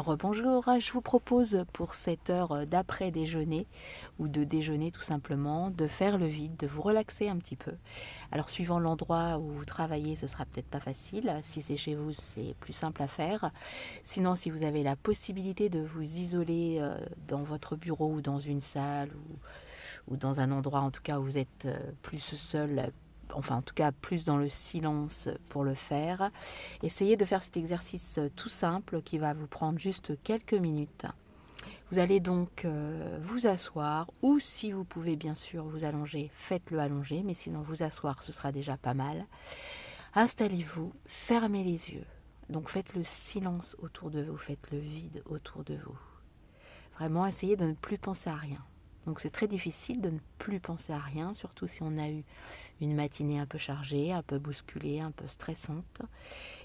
Rebonjour, je vous propose pour cette heure d'après déjeuner ou de déjeuner tout simplement de faire le vide, de vous relaxer un petit peu. Alors suivant l'endroit où vous travaillez, ce sera peut-être pas facile. Si c'est chez vous, c'est plus simple à faire. Sinon, si vous avez la possibilité de vous isoler dans votre bureau ou dans une salle ou dans un endroit en tout cas où vous êtes plus seul, enfin en tout cas plus dans le silence pour le faire. Essayez de faire cet exercice tout simple qui va vous prendre juste quelques minutes. Vous allez donc vous asseoir ou si vous pouvez bien sûr vous allonger, faites-le allonger, mais sinon vous asseoir ce sera déjà pas mal. Installez-vous, fermez les yeux. Donc faites le silence autour de vous, faites le vide autour de vous. Vraiment essayez de ne plus penser à rien. Donc c'est très difficile de ne plus penser à rien, surtout si on a eu une matinée un peu chargée, un peu bousculée, un peu stressante.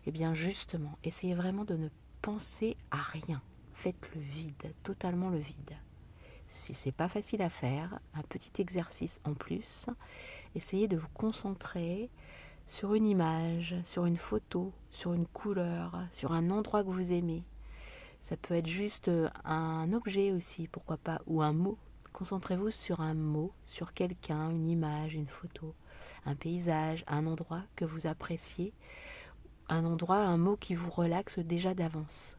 Et bien justement, essayez vraiment de ne penser à rien. Faites le vide, totalement le vide. Si c'est pas facile à faire, un petit exercice en plus, essayez de vous concentrer sur une image, sur une photo, sur une couleur, sur un endroit que vous aimez. Ça peut être juste un objet aussi, pourquoi pas, ou un mot. Concentrez-vous sur un mot, sur quelqu'un, une image, une photo, un paysage, un endroit que vous appréciez, un endroit, un mot qui vous relaxe déjà d'avance.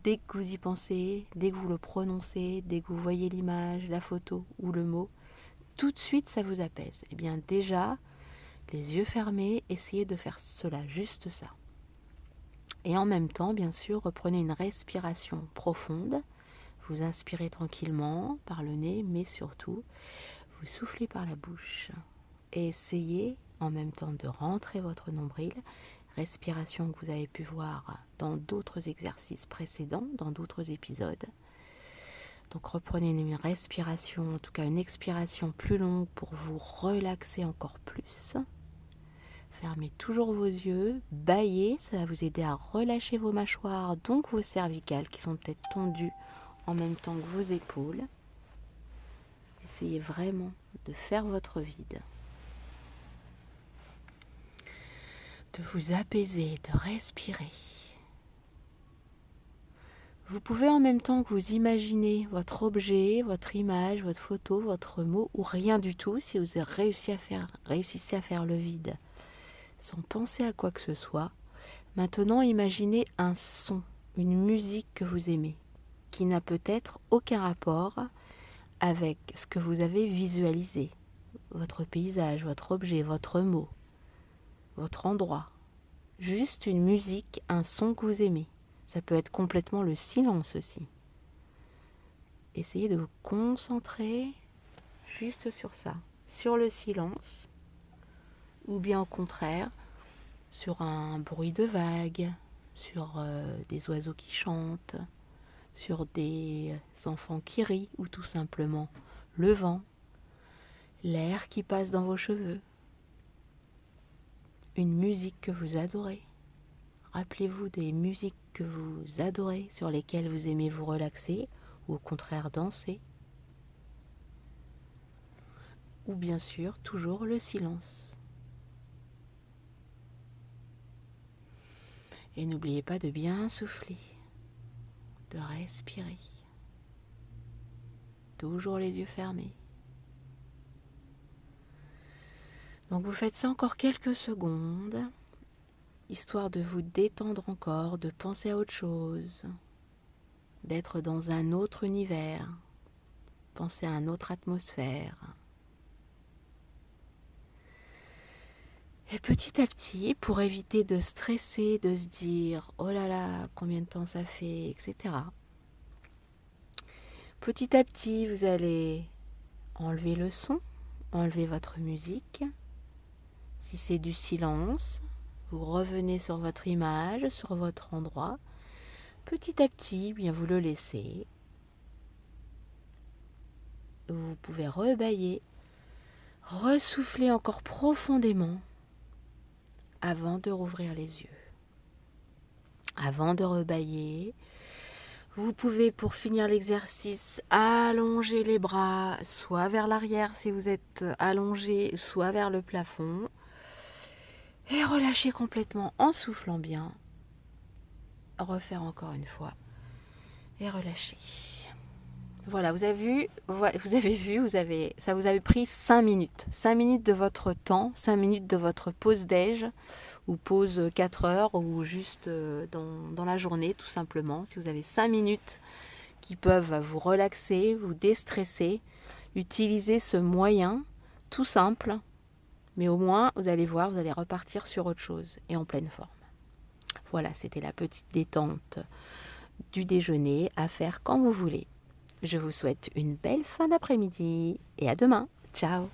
Dès que vous y pensez, dès que vous le prononcez, dès que vous voyez l'image, la photo ou le mot, tout de suite ça vous apaise. Et bien déjà, les yeux fermés, essayez de faire cela, juste ça. Et en même temps, bien sûr, reprenez une respiration profonde. Vous inspirez tranquillement par le nez, mais surtout, vous soufflez par la bouche. Et essayez en même temps de rentrer votre nombril, respiration que vous avez pu voir dans d'autres exercices précédents, dans d'autres épisodes. Donc reprenez une respiration, en tout cas une expiration plus longue pour vous relaxer encore plus. Fermez toujours vos yeux, bâillez, ça va vous aider à relâcher vos mâchoires, donc vos cervicales qui sont peut-être tendues en même temps que vos épaules. Essayez vraiment de faire votre vide, de vous apaiser, de respirer. Vous pouvez en même temps que vous imaginez votre objet, votre image, votre photo, votre mot ou rien du tout, si vous réussissez à faire le vide sans penser à quoi que ce soit. Maintenant, imaginez un son, une musique que vous aimez, qui n'a peut-être aucun rapport avec ce que vous avez visualisé, votre paysage, votre objet, votre mot, votre endroit. Juste une musique, un son que vous aimez. Ça peut être complètement le silence aussi. Essayez de vous concentrer juste sur ça, sur le silence, ou bien au contraire, sur un bruit de vague, sur des oiseaux qui chantent, sur des enfants qui rient, ou tout simplement le vent, l'air qui passe dans vos cheveux, une musique que vous adorez. Rappelez-vous des musiques que vous adorez, sur lesquelles vous aimez vous relaxer, ou au contraire danser. Ou bien sûr, toujours le silence. Et n'oubliez pas de bien souffler, de respirer. Toujours les yeux fermés. Donc vous faites ça encore quelques secondes, histoire de vous détendre encore, de penser à autre chose, d'être dans un autre univers, penser à une autre atmosphère. Et petit à petit, pour éviter de stresser, de se dire « Oh là là, combien de temps ça fait ?» etc. Petit à petit, vous allez enlever le son, enlever votre musique. Si c'est du silence, vous revenez sur votre image, sur votre endroit. Petit à petit, bien vous le laissez. Vous pouvez rebâiller, ressouffler encore profondément avant de rouvrir les yeux. Avant de rebâiller, vous pouvez, pour finir l'exercice, allonger les bras, soit vers l'arrière si vous êtes allongé, soit vers le plafond. Et relâcher complètement en soufflant bien. Refaire encore une fois. et relâchez. Voilà, vous avez vu, ça vous avait pris 5 minutes. 5 minutes de votre temps, 5 minutes de votre pause déj, ou pause 4 heures, ou juste dans la journée, tout simplement. Si vous avez 5 minutes qui peuvent vous relaxer, vous déstresser, utilisez ce moyen tout simple, mais au moins, vous allez voir, vous allez repartir sur autre chose et en pleine forme. Voilà, c'était la petite détente du déjeuner à faire quand vous voulez. Je vous souhaite une belle fin d'après-midi et à demain. Ciao!